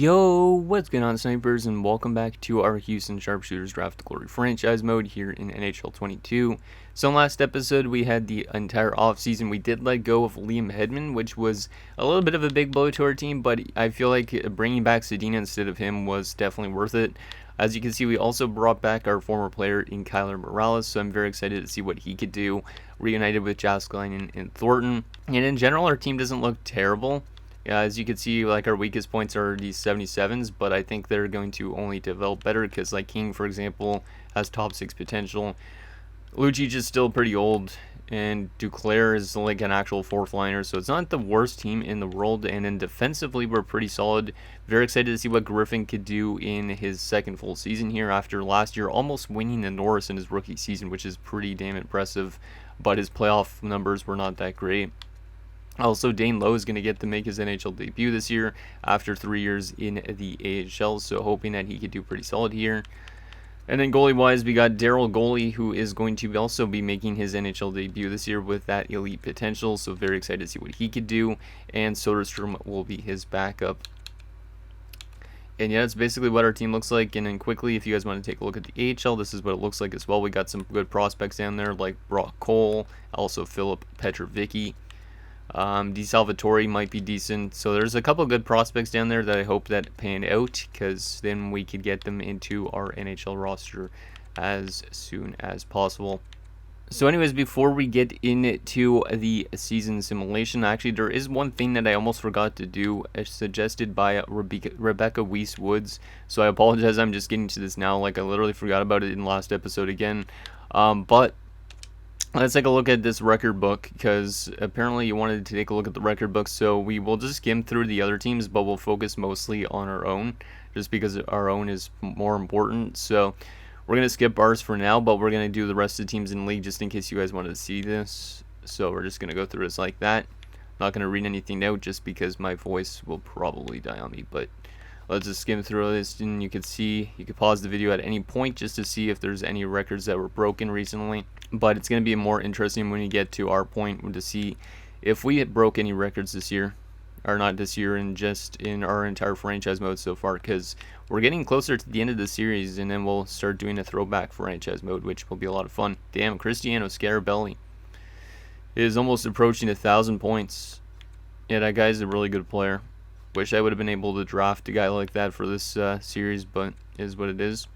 Yo, what's going on, snipers, and welcome back to our Houston Sharpshooters Draft to Glory franchise mode here in NHL 22. So in last episode, we had the entire offseason. We did let go of Liam Hedman, which was a little bit of a big blow to our team, but I feel like bringing back Zadina instead of him was definitely worth it. As you can see, we also brought back our former player in Kyler Morales, so I'm very excited to see what he could do, reunited with Jaskline and Thornton. And in general, our team doesn't look terrible. As you can see, like, our weakest points are these 77s, but I think they're going to only develop better because, like, King, for example, has top 6 potential. Lucic is still pretty old, and Duclair is like an actual fourth liner, so it's not the worst team in the world. And then defensively, we're pretty solid. Very excited to see what Griffin could do in his second full season here after last year almost winning the Norris in his rookie season, which is pretty damn impressive, but his playoff numbers were not that great. Also, Dane Lowe is going to get to make his NHL debut this year after 3 years in the AHL, so hoping that he could do pretty solid here. And then goalie-wise, we got Daryl Goalie, who is going to also be making his NHL debut this year with that elite potential, so very excited to see what he could do. And Soderstrom will be his backup. And yeah, that's basically what our team looks like. And then quickly, if you guys want to take a look at the AHL, this is what it looks like as well. We got some good prospects down there, like Brock Cole, also Philip Petrovicki. DeSalvatore might be decent, so there's a couple of good prospects down there that I hope that pan out, because then we could get them into our NHL roster as soon as possible. So anyways, before we get into the season simulation, actually there is one thing that I almost forgot to do, suggested by Rebecca Weiss Woods, so I apologize, I'm just getting to this now, like I literally forgot about it in the last episode again, but let's take a look at this record book, because apparently you wanted to take a look at the record book, so we will just skim through the other teams, but we'll focus mostly on our own, just because our own is more important. So we're going to skip ours for now, but we're going to do the rest of the teams in the league just in case you guys wanted to see this. So we're just going to go through this like that. Not going to read anything out just because my voice will probably die on me, but let's just skim through this, and you can see, you can pause the video at any point just to see if there's any records that were broken recently. But it's going to be more interesting when you get to our point to see if we broke any records this year, or not this year, and just in our entire franchise mode so far, because we're getting closer to the end of the series, and then we'll start doing a throwback franchise mode, which will be a lot of fun. Damn, Cristiano Scarabelli is almost approaching 1,000 points. Yeah, that guy's a really good player. Wish I would have been able to draft a guy like that for this series, but it is what it is.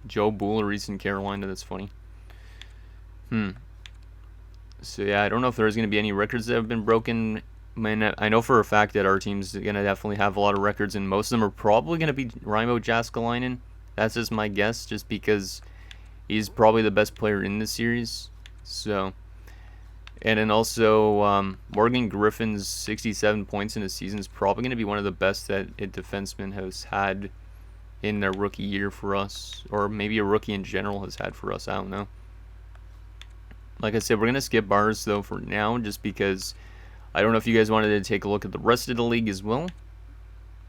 Joe Bullard in Carolina, that's funny. So yeah, I don't know if there's going to be any records that have been broken. I know for a fact that our team's going to definitely have a lot of records, and most of them are probably going to be Raimo Jaskalainen. That's just my guess, just because he's probably the best player in this series. So, and then also Morgan Griffin's 67 points in a season is probably going to be one of the best that a defenseman has had in their rookie year for us, or maybe a rookie in general has had for us, I don't know. Like I said, we're going to skip ours though for now, just because I don't know if you guys wanted to take a look at the rest of the league as well.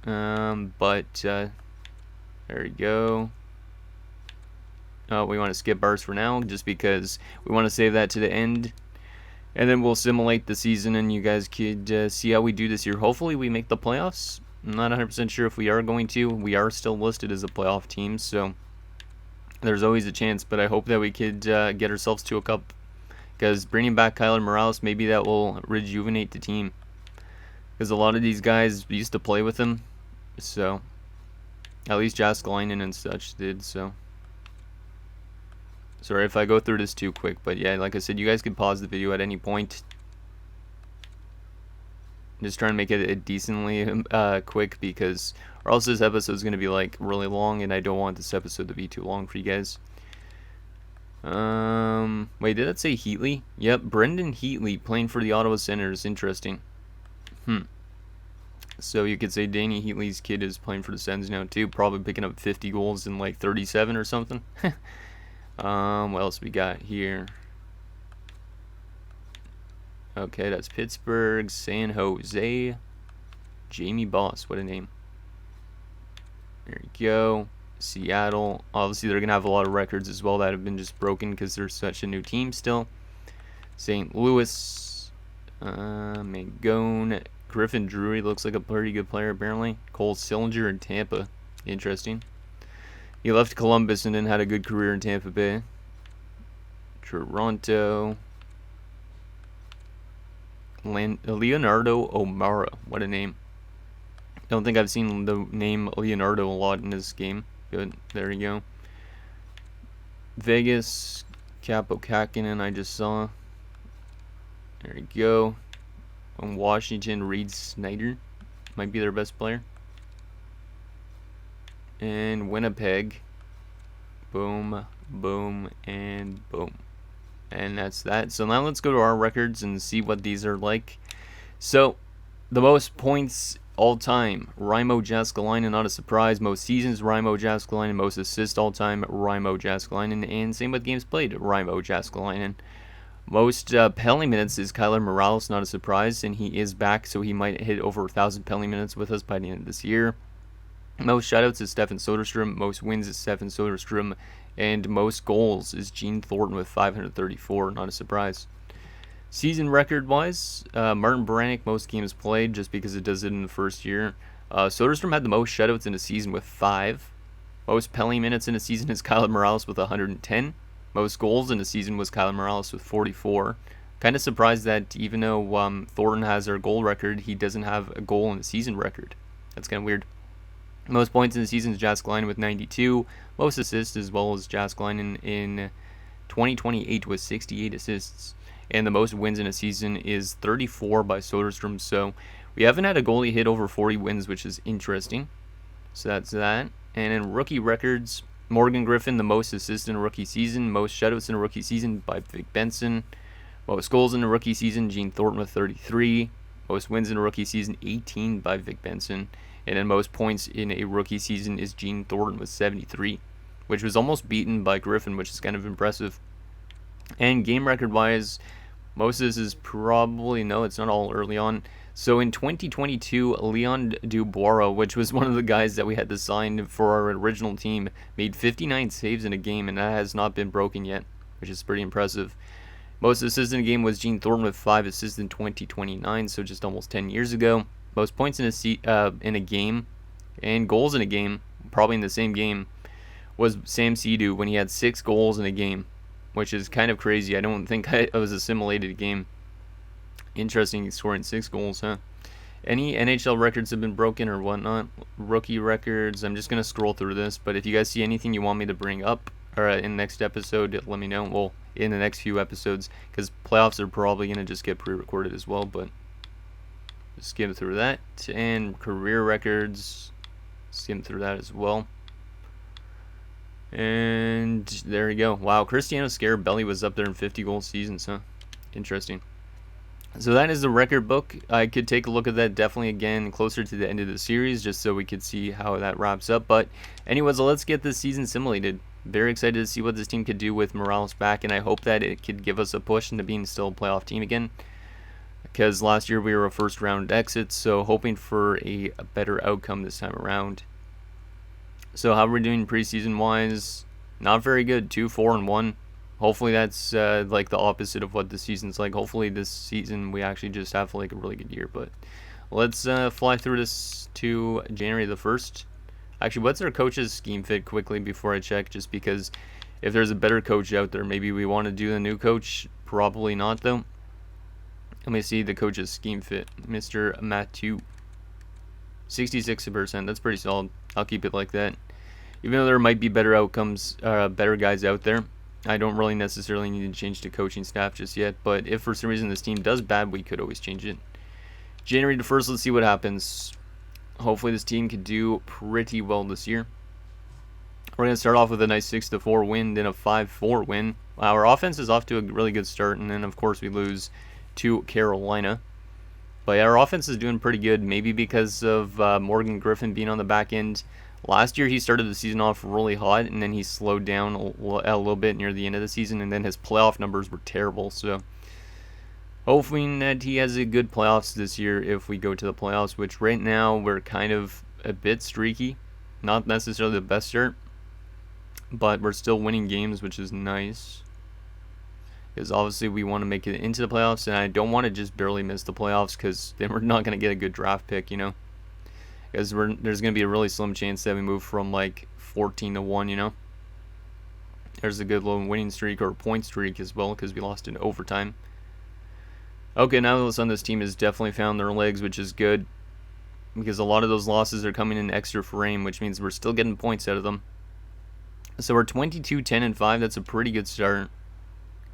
But there you go. We want to skip ours for now, just because we want to save that to the end. And then we'll simulate the season, and you guys could see how we do this year. Hopefully we make the playoffs. I'm not 100% sure if we are going to. We are still listed as a playoff team, so there's always a chance. But I hope that we could get ourselves to a cup, because bringing back Kyler Morales, maybe that will rejuvenate the team, because a lot of these guys used to play with him. So at least Jaskalainen and such did. So sorry if I go through this too quick, but yeah, like I said, you guys can pause the video at any point. Just trying to make it decently quick, because or else this episode is going to be like really long, and I don't want this episode to be too long for you guys. Wait, did that say Heatley? Yep, Brendan Heatley playing for the Ottawa Senators. Interesting. So you could say Danny Heatley's kid is playing for the Sens now too, probably picking up 50 goals in like 37 or something. What else we got here? Okay, that's Pittsburgh, San Jose, Jamie Boss, what a name. There you go. Seattle, obviously they're going to have a lot of records as well that have been just broken because they're such a new team still. St. Louis, Magone, Griffin Drury looks like a pretty good player, apparently. Cole Sillinger in Tampa. Interesting. He left Columbus and then had a good career in Tampa Bay. Toronto. Leonardo O'Mara. What a name. I don't think I've seen the name Leonardo a lot in this game. Good. There you go. Vegas. Capo Kakinen, I just saw. There you go. On Washington, Reed Snyder. Might be their best player. And Winnipeg. Boom, boom, and boom. And that's that. So now let's go to our records and see what these are like. So, the most points all time, Raimo Jääskeläinen, not a surprise. Most seasons, Raimo Jääskeläinen. Most assists all time, Raimo Jääskeläinen. And same with games played, Raimo Jääskeläinen. Most penalty minutes is Kyler Morales, not a surprise. And he is back, so he might hit over 1,000 penalty minutes with us by the end of this year. Most shutouts is Stefan Soderstrom. Most wins is Stefan Soderstrom. And most goals is Gene Thornton with 534, not a surprise. Season record-wise, Martin Branek, most games played, just because it does it in the first year. Soderstrom had the most shutouts in a season with 5. Most penalty minutes in a season is Kyler Morales with 110. Most goals in a season was Kyler Morales with 44. Kind of surprised that even though Thornton has our goal record, he doesn't have a goal in the season record. That's kind of weird. Most points in the season is Jääskeläinen with 92. Most assists as well as Jääskeläinen in 2028 with 68 assists. And the most wins in a season is 34 by Soderstrom. So we haven't had a goalie hit over 40 wins, which is interesting. So that's that. And in rookie records, Morgan Griffin, the most assists in a rookie season. Most shutouts in a rookie season by Vic Benson. Most goals in a rookie season, Gene Thornton with 33. Most wins in a rookie season, 18 by Vic Benson. And then most points in a rookie season is Gene Thornton with 73, which was almost beaten by Griffin, which is kind of impressive. And game record-wise, most of this is probably, no, it's not all early on. So in 2022, Leon Dubois, which was one of the guys that we had to sign for our original team, made 59 saves in a game, and that has not been broken yet, which is pretty impressive. Most assists in a game was Gene Thornton with 5 assists in 2029, so just almost 10 years ago. Most points in a game and goals in a game, probably in the same game, was Sam Seydou when he had 6 goals in a game, which is kind of crazy. I don't think it was a simulated game. Interesting, scoring 6 goals, huh? Any NHL records have been broken or whatnot? Rookie records. I'm just going to scroll through this, but if you guys see anything you want me to bring up or in the next episode, let me know. Well, in the next few episodes, because playoffs are probably going to just get pre-recorded as well, but skim through that. And career records, skim through that as well. And there you go. Wow, Cristiano Scarabelli was up there in 50 goal seasons, huh? Interesting. So that is the record book. I could take a look at that definitely again closer to the end of the series, just so we could see how that wraps up. But anyways, let's get this season simulated. Very excited to see what this team could do with Morales back, and I hope that it could give us a push into being still a playoff team again. Because last year we were a first round exit, so hoping for a better outcome this time around. So how are we doing preseason wise? Not very good. 2-4-1. Hopefully that's like the opposite of what the season's like. Hopefully this season we actually just have like a really good year. But let's fly through this to January the 1st. Actually, what's our coach's scheme fit quickly before I check? Just because if there's a better coach out there, maybe we want to do the new coach. Probably not though. Let me see the coach's scheme fit. Mr. Mathieu. 66%. That's pretty solid. I'll keep it like that. Even though there might be better outcomes, better guys out there, I don't really necessarily need to change the coaching staff just yet. But if for some reason this team does bad, we could always change it. January the 1st, let's see what happens. Hopefully this team can do pretty well this year. We're going to start off with a nice 6-4 win, then a 5-4 win. Our offense is off to a really good start, and then of course we lose to Carolina. But yeah, our offense is doing pretty good, maybe because of Morgan Griffin being on the back end. Last year he started the season off really hot, and then he slowed down a little bit near the end of the season, and then his playoff numbers were terrible. So hoping that he has a good playoffs this year if we go to the playoffs, which right now we're kind of a bit streaky. Not necessarily the best start, but we're still winning games, which is nice. because obviously we want to make it into the playoffs, and I don't want to just barely miss the playoffs, because then we're not going to get a good draft pick, you know, because there's going to be a really slim chance that we move from like 14-1, you know. There's a good low winning streak or point streak as well, because we lost in overtime. Okay, now all of a sudden this team has definitely found their legs, which is good, because a lot of those losses are coming in extra frame, which means we're still getting points out of them. So we're 22-10-5. That's a pretty good start.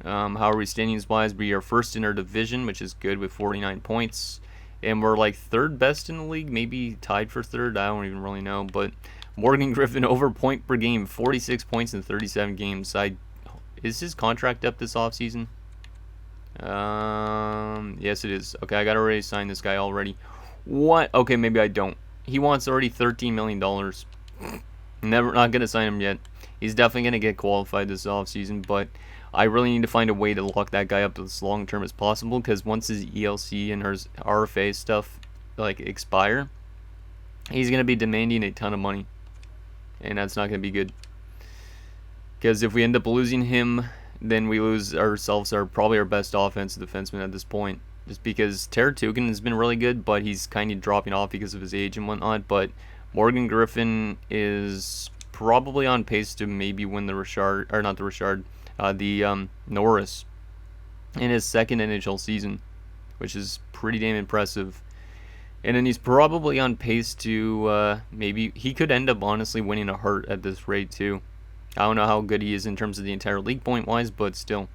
How are we standings wise? We are first in our division, which is good, with 49 points, and we're like third best in the league, maybe tied for third. I don't even really know. But Morgan Griffin over point per game, 46 points in 37 games. Is his contract up this offseason? Yes, it is. Okay, I got to already sign this guy already. What? Okay, maybe I don't. He wants already $13 million. Not going to sign him yet. He's definitely going to get qualified this offseason, but I really need to find a way to lock that guy up as long term as possible, because once his ELC and his RFA stuff like expire, he's going to be demanding a ton of money, and that's not going to be good. Because if we end up losing him, then we lose ourselves probably our best offensive defenseman at this point. Just because Teratukin has been really good, but he's kind of dropping off because of his age and whatnot. But Morgan Griffin is probably on pace to maybe win the Norris in his second NHL season, which is pretty damn impressive. And then he's probably on pace to maybe he could end up honestly winning a Hart at this rate too. I don't know how good he is in terms of the entire league point wise, but still,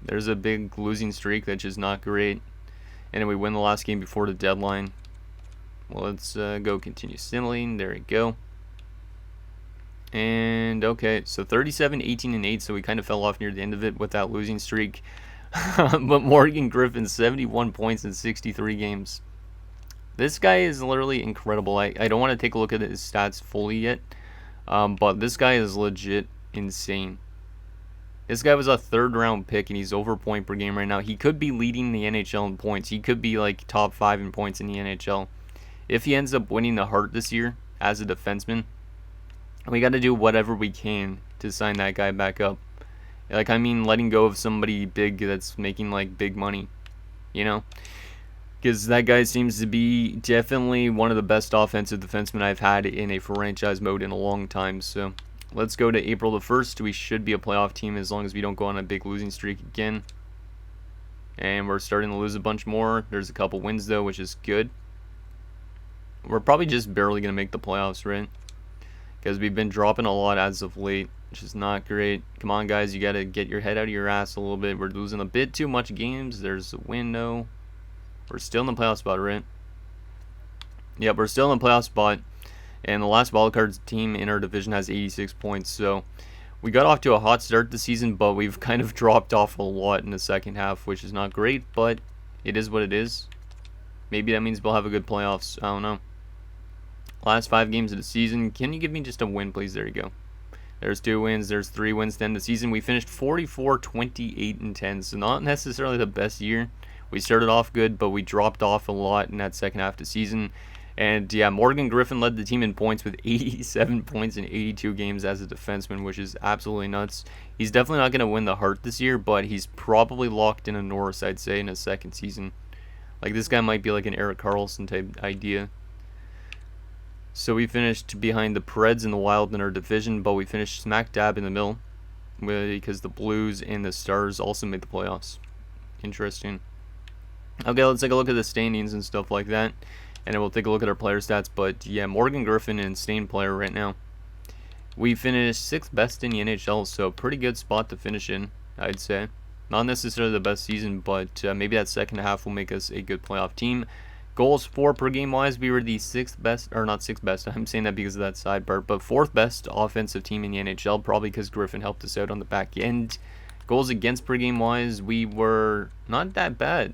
there's a big losing streak that's just not great. And then we win the last game before the deadline. Well, let's go continue simulating. There we go. And okay, so 37, 18, and 8. So we kind of fell off near the end of it with that losing streak. But Morgan Griffin, 71 points in 63 games. This guy is literally incredible. I don't want to take a look at his stats fully yet, but this guy is legit insane. This guy was a third-round pick, and he's over point per game right now. He could be leading the NHL in points. He could be like top 5 in points in the NHL. If he ends up winning the Hart this year as a defenseman, we got to do whatever we can to sign that guy back up. Like, I mean, letting go of somebody big that's making like big money, you know? Because that guy seems to be definitely one of the best offensive defensemen I've had in a franchise mode in a long time. So let's go to April the 1st. We should be a playoff team as long as we don't go on a big losing streak again. And we're starting to lose a bunch more. There's a couple wins, though, which is good. We're probably just barely going to make the playoffs, right? Because we've been dropping a lot as of late, which is not great. Come on, guys. You got to get your head out of your ass a little bit. We're losing a bit too much games. There's a win, though. We're still in the playoff spot, right? Yep, we're still in the playoff spot. And the last wildcard team in our division has 86 points. So we got off to a hot start this season, but we've kind of dropped off a lot in the second half, which is not great, but it is what it is. Maybe that means we'll have a good playoffs. I don't know. Last 5 games of the season. Can you give me just a win, please? There you go. There's 2 wins. There's 3 wins to end the season. We finished 44, 28, and 10. So not necessarily the best year. We started off good, but we dropped off a lot in that second half of the season. And yeah, Morgan Griffin led the team in points with 87 points in 82 games as a defenseman, which is absolutely nuts. He's definitely not going to win the Hart this year, but he's probably locked in a Norris, I'd say, in his second season. Like, this guy might be like an Erik Karlsson type idea. So we finished behind the Preds and the Wild in our division, but we finished smack dab in the middle because the Blues and the Stars also made the playoffs. Interesting. Okay, let's take a look at the standings and stuff like that, and then we'll take a look at our player stats. But yeah, Morgan Griffin, an insane player right now. We finished 6th best in the NHL, so pretty good spot to finish in, I'd say. Not necessarily the best season, but maybe that second half will make us a good playoff team. Goals for per game wise, we were the 6th best, or not 6th best, I'm saying that because of that side part, but 4th best offensive team in the NHL, probably because Griffin helped us out on the back end. Goals against per game wise, we were not that bad,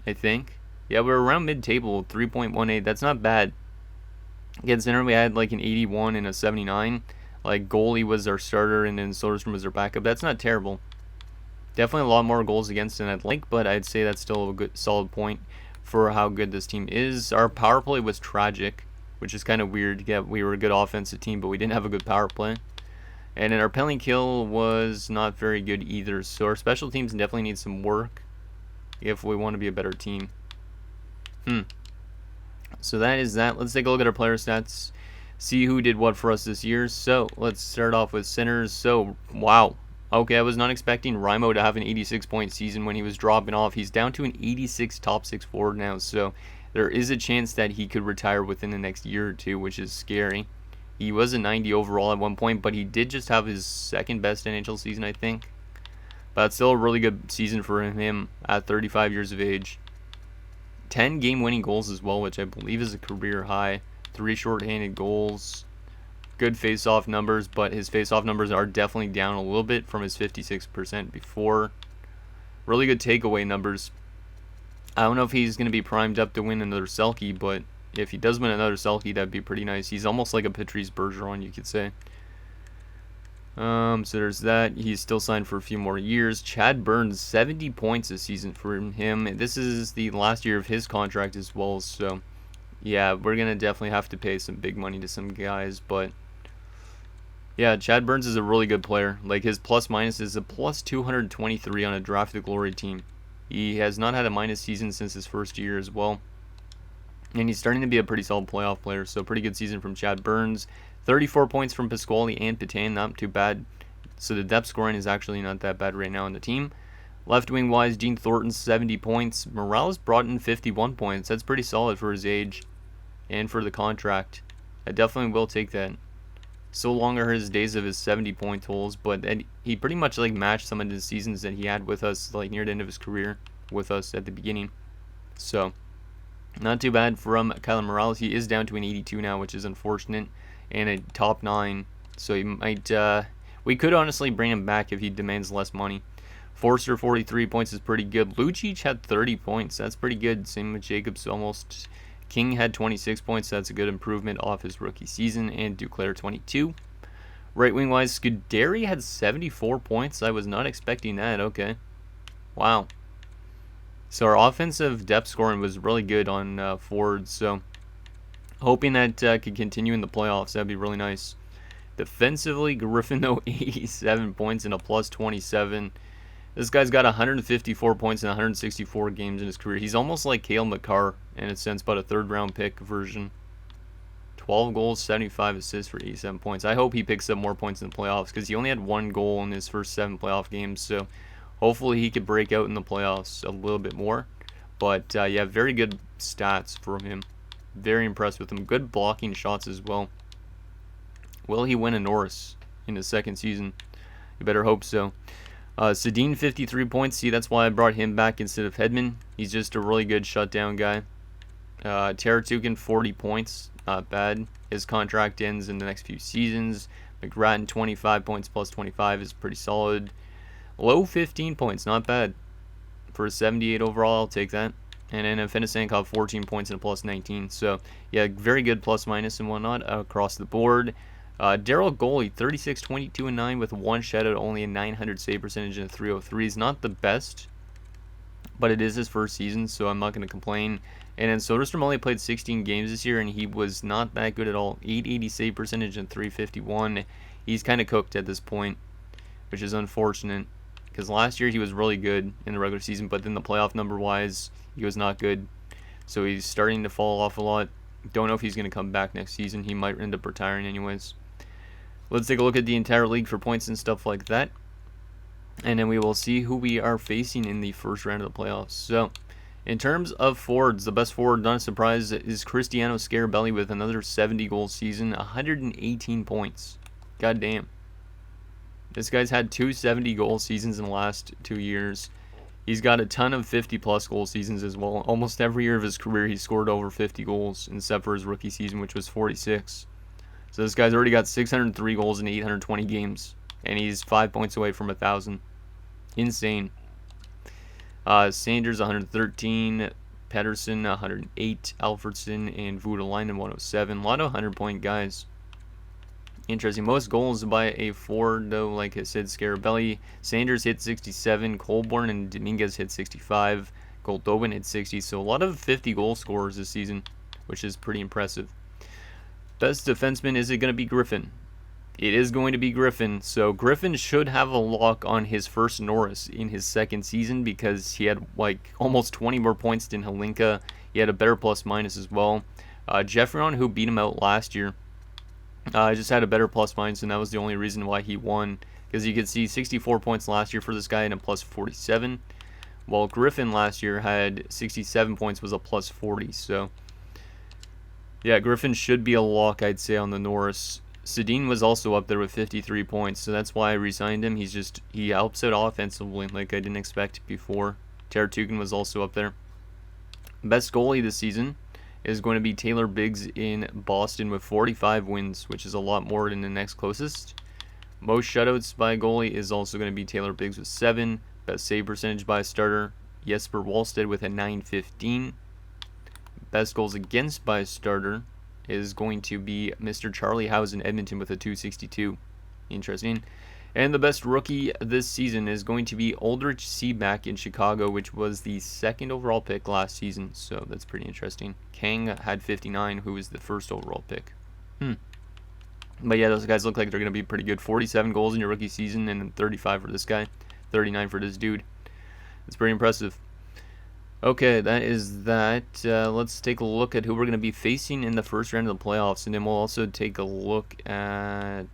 I think. Yeah, we're around mid-table, 3.18. That's not bad. Considering we had like an 81 and a 79. Like, goalie was our starter and then Soderstrom was our backup. That's not terrible. Definitely a lot more goals against than I'd like, but I'd say that's still a good, solid point for how good this team is. Our power play was tragic, which is kind of weird. Yeah, we were a good offensive team, but we didn't have a good power play. And then our penalty kill was not very good either. So our special teams definitely need some work if we want to be a better team. So that is that. Let's take a look at our player stats. See who did what for us this year. So let's start off with centers. So, wow. Okay, I was not expecting Rimo to have an 86-point season when he was dropping off. He's down to an 86 top 6 forward now. So there is a chance that he could retire within the next year or two, which is scary. He was a 90 overall at one point, but he did just have his second best NHL season, I think. But it's still a really good season for him at 35 years of age. 10 game-winning goals as well, which I believe is a career high. 3 short-handed goals. Good face-off numbers, but his face-off numbers are definitely down a little bit from his 56% before. Really good takeaway numbers. I don't know if he's going to be primed up to win another Selke, but if he does win another Selke, that'd be pretty nice. He's almost like a Patrice Bergeron, you could say. So there's that. He's still signed for a few more years. Chad Burns, 70 points this season for him. This is the last year of his contract as well, so yeah, we're going to definitely have to pay some big money to some guys, but yeah, Chad Burns is a really good player. Like, his plus-minus is a plus 223 on a drafted glory team. He has not had a minus season since his first year as well. And he's starting to be a pretty solid playoff player, so pretty good season from Chad Burns. 34 points from Pasquale and Petain, not too bad. So the depth scoring is actually not that bad right now on the team. Left wing wise, Gene Thornton, 70 points. Morales brought in 51 points. That's pretty solid for his age and for the contract. I definitely will take that. So long are his days of his 70-point totals, but he pretty much like matched some of the seasons that he had with us like near the end of his career with us at the beginning. So not too bad from Kyler Morales. He is down to an 82 now, which is unfortunate, and a top 9. So he might we could honestly bring him back if he demands less money. Forster, 43 points is pretty good. Lucic had 30 points. That's pretty good. Same with Jacobs almost. King had 26 points. That's a good improvement off his rookie season. And Duclair, 22. Right wing wise, Scuderi had 74 points. I was not expecting that. Okay. Wow. So our offensive depth scoring was really good on forwards. So hoping that could continue in the playoffs. That'd be really nice. Defensively, Griffin, though, 87 points and a plus 27. This guy's got 154 points in 164 games in his career. He's almost like Cale Makar in a sense, but a third-round pick version. 12 goals, 75 assists for 87 points. I hope he picks up more points in the playoffs because he only had 1 goal in his first 7 playoff games. So hopefully he could break out in the playoffs a little bit more. But yeah, very good stats from him. Very impressed with him. Good blocking shots as well. Will he win a Norris in his second season? You better hope so. Sedin, 53 points. See, that's why I brought him back instead of Hedman. He's just a really good shutdown guy. Taratukin, 40 points. Not bad. His contract ends in the next few seasons. McGrattan, 25 points plus 25 is pretty solid. Low, 15 points. Not bad. For a 78 overall, I'll take that. And then Afinisankov, 14 points and a plus 19. So, yeah, very good plus minus and whatnot across the board. Daryl Goalie, 36, 22, and 9 with 1 shutout, only a 900 save percentage and a 303. Is not the best, but it is his first season, so I'm not going to complain. And then Soderstrom only played 16 games this year, and he was not that good at all. 880 save percentage and 351. He's kind of cooked at this point, which is unfortunate, because last year he was really good in the regular season, but then the playoff number-wise, he was not good. So he's starting to fall off a lot. Don't know if he's going to come back next season. He might end up retiring anyways. Let's take a look at the entire league for points and stuff like that. And then we will see who we are facing in the first round of the playoffs. So, in terms of forwards, the best forward, not a surprise, is Cristiano Scarabelli with another 70-goal season, 118 points. God damn. This guy's had 2 70-goal seasons in the last 2 years. He's got a ton of 50-plus goal seasons as well. Almost every year of his career, he scored over 50 goals, except for his rookie season, which was 46. So this guy's already got 603 goals in 820 games, and he's 5 points away from 1,000. Insane. Sanders, 113. Pedersen, 108. Alfredson and Voutilainen, 107. A lot of 100-point guys. Interesting. Most goals by a forward, though, like I said, Scarabelli. Sanders hit 67. Colborne and Dominguez hit 65. Goldobin hit 60. So a lot of 50-goal scorers this season, which is pretty impressive. Best defenseman, is it going to be Griffin? It is going to be Griffin. So Griffin should have a lock on his first Norris in his second season because he had like almost 20 more points than Hlinka. He had a better plus minus as well. Jeffron, who beat him out last year, just had a better plus minus, and that was the only reason why he won. Because you could see 64 points last year for this guy and a plus 47. While Griffin last year had 67 points, was a plus 40. So, yeah, Griffin should be a lock, I'd say, on the Norris. Sedin was also up there with 53 points, so that's why I re-signed him. He helps out offensively like I didn't expect before. Taratukin was also up there. Best goalie this season is going to be Taylor Biggs in Boston with 45 wins, which is a lot more than the next closest. Most shutouts by a goalie is also going to be Taylor Biggs with 7. Best save percentage by a starter, Jesper Wallstedt with a 915. Best goals against by a starter is going to be Mr. Charlie House in Edmonton with a 262. Interesting. And the best rookie this season is going to be Aldrich Seaback in Chicago, which was the 2nd overall pick last season. So that's pretty interesting. Kang had 59, who was the 1st overall pick. But yeah, those guys look like they're going to be pretty good. 47 goals in your rookie season and 35 for this guy. 39 for this dude. It's pretty impressive. Okay, that is that. Let's take a look at who we're going to be facing in the first round of the playoffs. And then we'll also take a look at...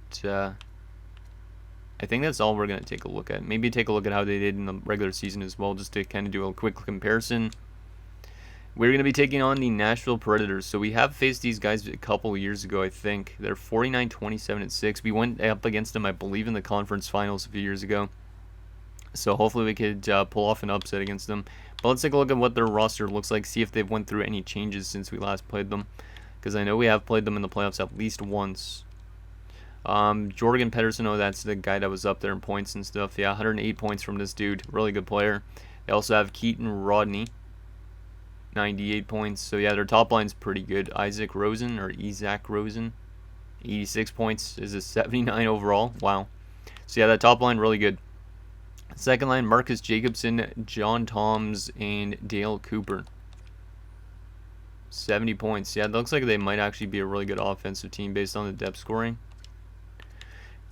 I think that's all we're going to take a look at. Maybe take a look at how they did in the regular season as well, just to kind of do a quick comparison. We're going to be taking on the Nashville Predators. So we have faced these guys a couple years ago, I think. They're 49, 27, and 6. We went up against them, I believe, in the conference finals a few years ago. So hopefully we could pull off an upset against them. But let's take a look at what their roster looks like, see if they've went through any changes since we last played them. Because I know we have played them in the playoffs at least once. Jorgen Pedersen, oh, that's the guy that was up there in points and stuff. Yeah, 108 points from this dude. Really good player. They also have Keaton Rodney. 98 points. So yeah, their top line's pretty good. Isaac Rosen, 86 points, is a 79 overall. Wow. So yeah, that top line really good. Second line, Marcus Jacobson, John Toms, and Dale Cooper. 70 points. Yeah, it looks like they might actually be a really good offensive team based on the depth scoring.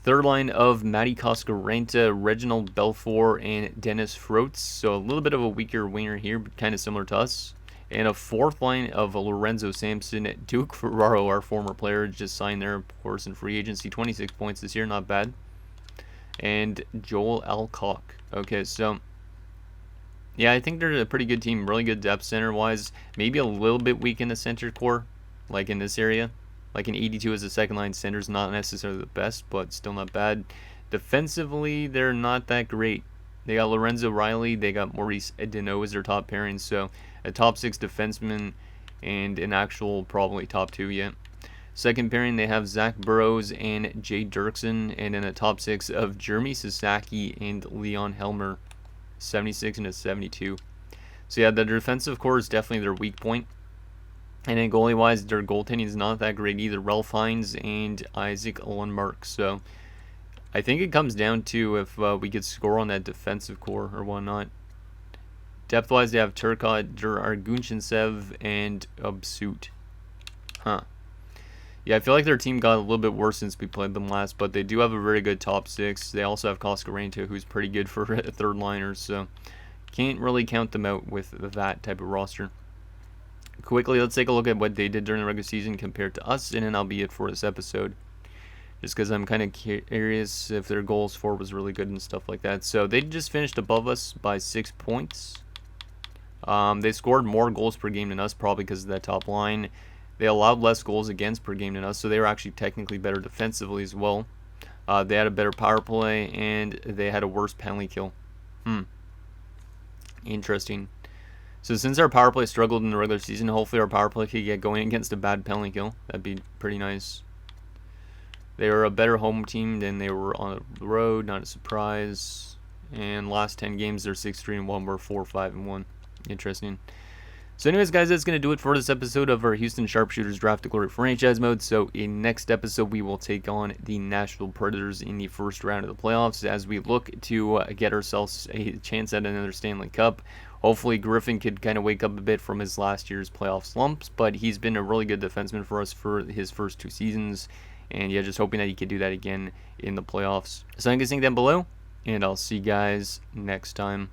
Third line of Matty Coscarenta, Reginald Belfour, and Dennis Froats. So a little bit of a weaker winger here, but kind of similar to us. And a fourth line of Lorenzo Sampson, Duke Ferraro, our former player, just signed there, of course, in free agency. 26 points this year, not bad. And Joel Alcock. Okay, so yeah, I think they're a pretty good team, really good depth center-wise. Maybe a little bit weak in the center core, like in this area. Like an 82 as a second-line center is not necessarily the best, but still not bad. Defensively, they're not that great. They got Lorenzo Riley, they got Maurice Deneau as their top pairing, so a top 6 defenseman and an actual probably top 2 yet. Second pairing, they have Zach Burrows and Jay Dirksen, and in a top 6 of Jeremy Sasaki and Leon Helmer, 76 and a 72. So yeah, the defensive core is definitely their weak point. And then goalie-wise, their goaltending is not that great either. Ralph Hines and Isaac Lundmark. So I think it comes down to if we could score on that defensive core or whatnot. Depth-wise, they have Turcotte, Argunshintsev, and Ubsut. Yeah, I feel like their team got a little bit worse since we played them last, but they do have a very good top 6. They also have Coscarenta, who's pretty good for third liners, so can't really count them out with that type of roster. Quickly, let's take a look at what they did during the regular season compared to us, and then that'll be it for this episode. Just because I'm kind of curious if their goals for was really good and stuff like that. So they just finished above us by 6 points. They scored more goals per game than us, probably because of that top line. They allowed less goals against per game than us, so they were actually technically better defensively as well. They had a better power play, and they had a worse penalty kill. Interesting. So since our power play struggled in the regular season, hopefully our power play could get going against a bad penalty kill. That'd be pretty nice. They were a better home team than they were on the road, not a surprise. And last 10 games, they're 6-3-1, we're 4-5-1. Interesting. So anyways, guys, that's going to do it for this episode of our Houston Sharpshooters Draft to Glory franchise mode. So in next episode, we will take on the Nashville Predators in the first round of the playoffs as we look to get ourselves a chance at another Stanley Cup. Hopefully, Griffin could kind of wake up a bit from his last year's playoff slumps, but he's been a really good defenseman for us for his first 2 seasons. And yeah, just hoping that he could do that again in the playoffs. So I can think down below, and I'll see you guys next time.